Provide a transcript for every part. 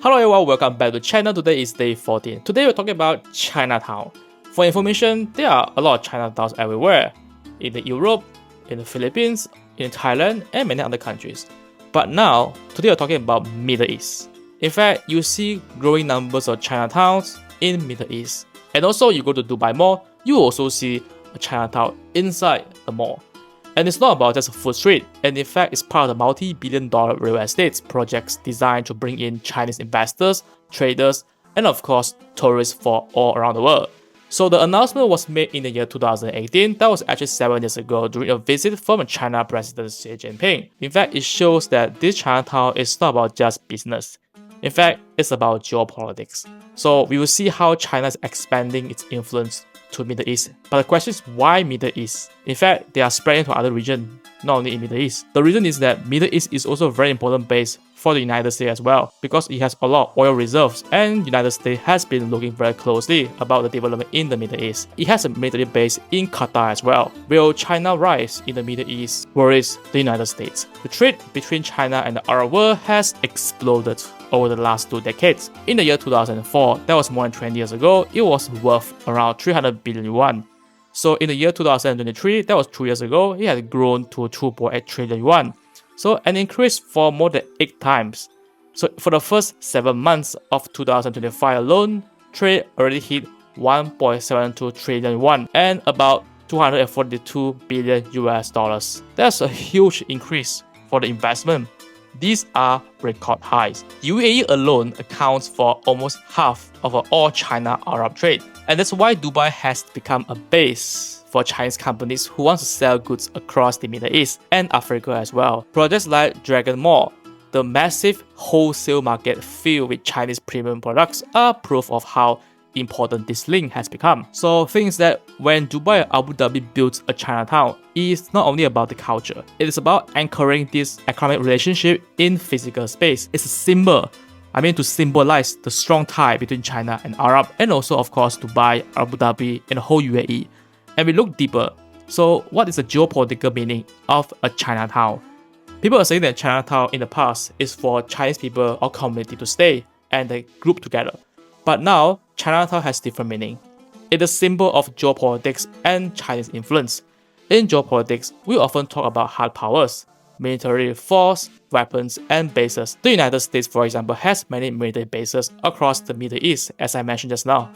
Hello everyone, welcome back to the channel. Today is day 14. Today we're talking about Chinatown. For information, there are a lot of Chinatowns everywhere. In Europe, in the Philippines, in Thailand, and many other countries. But now, today we're talking about Middle East. In fact, you see growing numbers of Chinatowns in Middle East. And also, you go to Dubai Mall, you also see a Chinatown inside the mall. And it's not about just a food street, and in fact, it's part of the multi-billion-dollar real estate projects designed to bring in Chinese investors, traders, and of course, tourists for all around the world. So the announcement was made in the year 2018, that was actually 7 years ago during a visit from China President Xi Jinping. In fact, it shows that this Chinatown is not about just business. In fact, it's about geopolitics. So we will see how China is expanding its influence to Middle East. But the question is, why Middle East? In fact, they are spreading to other regions, not only in Middle East. The reason is that Middle East is also a very important base for the United States as well, because it has a lot of oil reserves, and United States has been looking very closely about the development in the Middle East. It has a military base in Qatar as well. Will China rise in the Middle East worries the United States? The trade between China and the Arab world has exploded over the last 2 decades. In the year 2004, that was more than 20 years ago, it was worth around 300 billion yuan. So in the year 2023, that was 2 years ago, it had grown to 2.8 trillion yuan. So an increase for more than 8 times. So for the first 7 months of 2025 alone, trade already hit 1.72 trillion yuan and about 242 billion US dollars. That's a huge increase for the investment. These are record highs. UAE alone accounts for almost half of all China-Arab trade. And that's why Dubai has become a base for Chinese companies who want to sell goods across the Middle East and Africa as well. Projects like Dragon Mall, the massive wholesale market filled with Chinese premium products, are proof of how important this link has become. So things that when Dubai and Abu Dhabi built a Chinatown, it's not only about the culture, it is about anchoring this economic relationship in physical space. It's a symbol, to symbolize the strong tie between China and Arab, and also of course Dubai, Abu Dhabi, and the whole UAE. And we look deeper. So what is the geopolitical meaning of a Chinatown? People are saying that Chinatown in the past is for Chinese people or community to stay and they group together. But now, Chinatown has different meaning. It is a symbol of geopolitics and Chinese influence. In geopolitics, we often talk about hard powers, military force, weapons, and bases. The United States, for example, has many military bases across the Middle East, as I mentioned just now.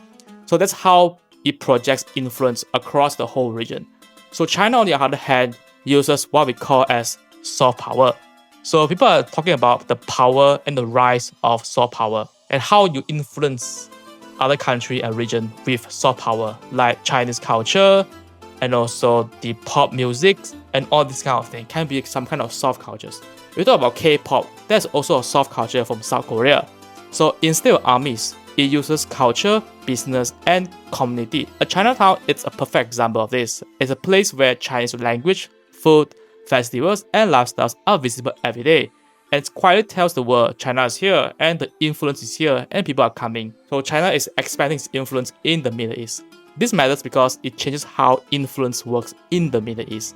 So that's how it projects influence across the whole region. So China, on the other hand, uses what we call as soft power. So people are talking about the power and the rise of soft power and how you influence other country and region with soft power, like Chinese culture and also the pop music and all this kind of thing can be some kind of soft cultures. We talk about K-pop, that's also a soft culture from South Korea. So instead of armies, it uses culture, business, and community. A Chinatown is a perfect example of this. It's a place where Chinese language, food, festivals, and lifestyles are visible every day. And it quietly tells the world China is here, and the influence is here, and people are coming. So China is expanding its influence in the Middle East. This matters because it changes how influence works in the Middle East.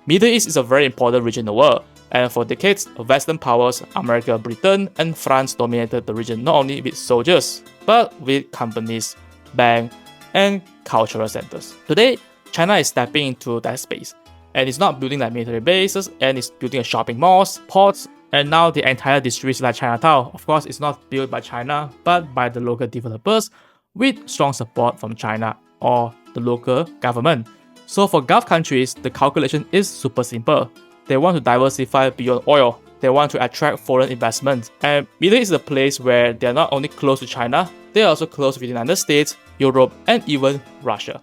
Middle East is a very important region in the world. And for decades, Western powers, America, Britain, and France dominated the region not only with soldiers, but with companies, banks, and cultural centers. Today, China is stepping into that space, and it's not building like military bases, and it's building shopping malls, ports, and now the entire districts like Chinatown. Of course, it's not built by China, but by the local developers with strong support from China or the local government. So for Gulf countries, the calculation is super simple. They want to diversify beyond oil. They want to attract foreign investment. And Middle East is a place where they are not only close to China, they are also close with the United States, Europe, and even Russia.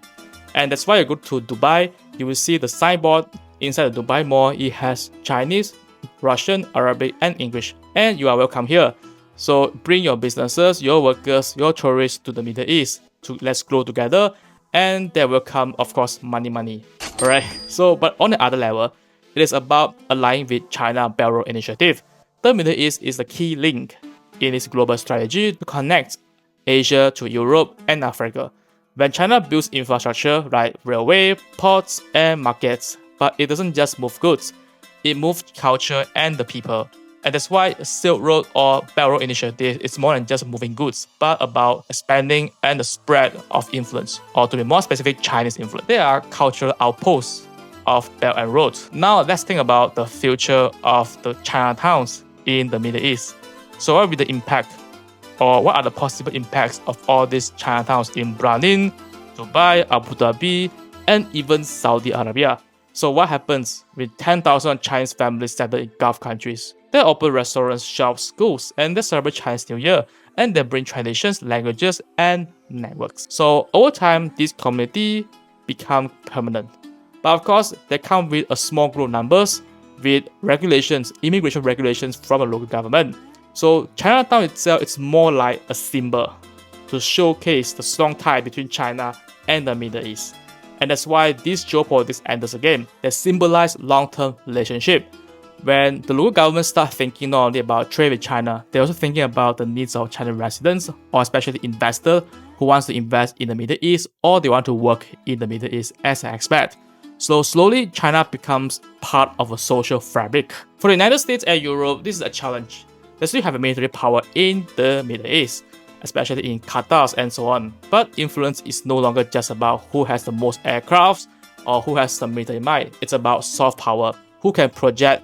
And that's why you go to Dubai, you will see the signboard inside the Dubai Mall. It has Chinese, Russian, Arabic, and English. And you are welcome here. So bring your businesses, your workers, your tourists to the Middle East. Let's grow together. And there will come, of course, money. Alright, but on the other level, it is about aligning with China Belt Road Initiative. The Middle East is the key link in its global strategy to connect Asia to Europe and Africa. When China builds infrastructure like railway, ports, and markets, but it doesn't just move goods, it moves culture and the people. And that's why Silk Road or Belt Road Initiative is more than just moving goods, but about expanding and the spread of influence, or to be more specific, Chinese influence. They are cultural outposts of Belt and Road. Now let's think about the future of the Chinatowns in the Middle East. So what will be the impact, or what are the possible impacts of all these Chinatowns in Bahrain, Dubai, Abu Dhabi, and even Saudi Arabia? So what happens with 10,000 Chinese families settled in Gulf countries? They open restaurants, shops, schools, and they celebrate Chinese New Year, and they bring traditions, languages, and networks. So over time, this community become permanent. But of course, they come with a small group numbers, with regulations, immigration regulations from the local government. So Chinatown itself is more like a symbol to showcase the strong tie between China and the Middle East. And that's why this geopolitics enters the game. They symbolize long-term relationship. When the local government start thinking not only about trade with China, they're also thinking about the needs of Chinese residents, or especially investors who wants to invest in the Middle East, or they want to work in the Middle East as an expat. So slowly, China becomes part of a social fabric. For the United States and Europe, this is a challenge. They still have a military power in the Middle East, especially in Qatar and so on. But influence is no longer just about who has the most aircrafts or who has the military might. It's about soft power, who can project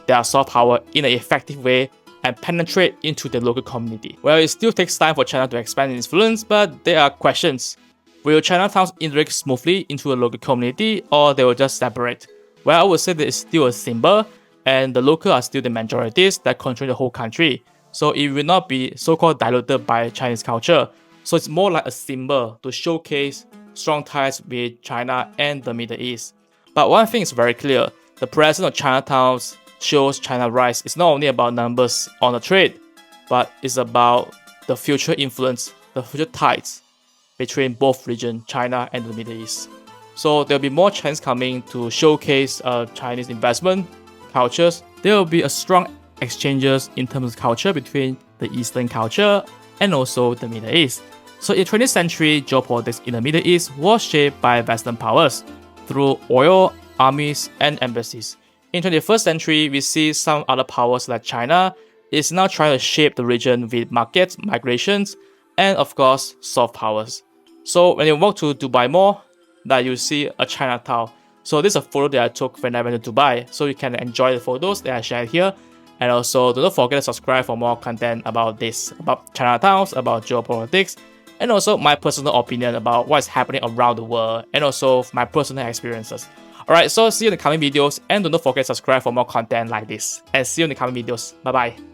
their soft power in an effective way and penetrate into the local community. Well, it still takes time for China to expand its influence, but there are questions. Will Chinatowns integrate smoothly into a local community, or they will just separate? Well, I would say that it's still a symbol, and the local are still the majorities that control the whole country. So it will not be so-called diluted by Chinese culture. So it's more like a symbol to showcase strong ties with China and the Middle East. But one thing is very clear, the presence of Chinatowns shows China's rise. It's not only about numbers on the trade, but it's about the future influence, the future ties between both regions, China and the Middle East. So there'll be more Chinese coming to showcase Chinese investment, cultures. There will be a strong exchanges in terms of culture between the Eastern culture and also the Middle East. So in the 20th century, geopolitics in the Middle East was shaped by Western powers through oil, armies, and embassies. In the 21st century, we see some other powers like China is now trying to shape the region with markets, migrations, and of course, soft powers. So when you walk to Dubai Mall, that you see a Chinatown. So this is a photo that I took when I went to Dubai. So you can enjoy the photos that I shared here. And also, do not forget to subscribe for more content about this, about Chinatowns, about geopolitics, and also my personal opinion about what is happening around the world, and also my personal experiences. Alright, so see you in the coming videos, and do not forget to subscribe for more content like this. And see you in the coming videos. Bye bye.